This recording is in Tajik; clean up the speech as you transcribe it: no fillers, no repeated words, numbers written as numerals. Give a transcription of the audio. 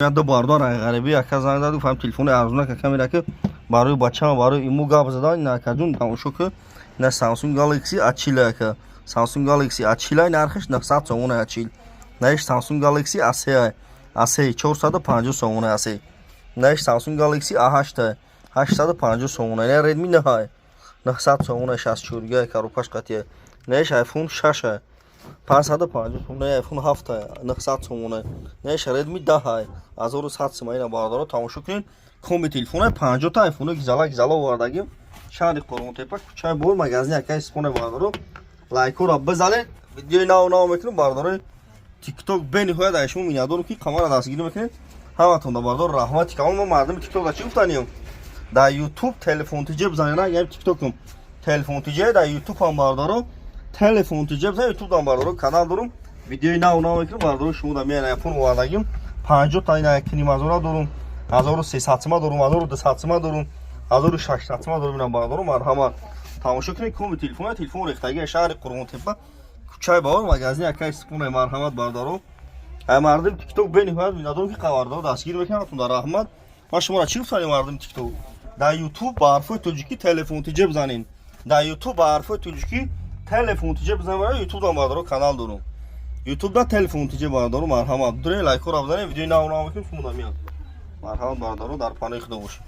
یاد باردار غریبی اکا زنگ زد گفتم تلفن ارزونه که کمی که برای بچه‌ها برای ایمو گپ زدن نکردون تماشا که نه سامسونگ گالاکسی اچیله که سامسونگ گالاکسی اچیله نرخش 900 سومونه اچیل نهش سامسونگ گالاکسی اسه 450 سومونه اسه نهش سامسونگ گالاکسی A8 850 سومونه نه ردمی نه های 900 سومونه 64 که رو پاش قطعه نهش آیفون 6 550 сомона айфон 7 900 сомона неш редми 10 1100 сомона бардоро тамошо кунед комби телефона 50 та айфоно гизала овардагим шаҳри Қоруғонтепа кӯчаи бор магазини акаи сипона бардоро лайкоро бизанед видеои нав мекунем бардори тикток бениҳоят айшумо миннатдорум ки қамара дастгирӣ мекунед ҳаматонда бардор раҳмати камол мо мардуми тиктокда чӣ гуфтанем дар ютуб телефон тиҷеб занена ягам тиктокум телефон тиҷе дар ютуб ҳам бардоро телефон тиҷеб за ютуб дан бардоро канал дорум видеои нав мекунем бардори шумо да меян айфон овардагим 50 та ина 1.5 дорум 1300 сима дорум 1200 сима дорум 1600 сима дорум ина бардору марҳамат тамошо кунед комби телефон рехтаги шаҳри Қоруғонтепа кӯчаи бор магазини акаи сипона марҳамат бардоро ай мардум тикток бениҳоят миннатдорум ки қавардор дастгир мекунатун дар раҳмат ма шуморо чӣ гуфтанем мардуми тикток дар ютуб ба ҳарфои тоҷикӣ телефон тиҷеб занед дар ютуб ба ҳарфои тоҷикӣ телефон тиҷеб занед ютуб дан бардоро канал дорум ютуб да телефон тиҷеб бардоро марҳамат дурен лайкоро бизанед видеои нав мекунем шумо да миёд марҳамат бардоро дар паноҳи худо бошед.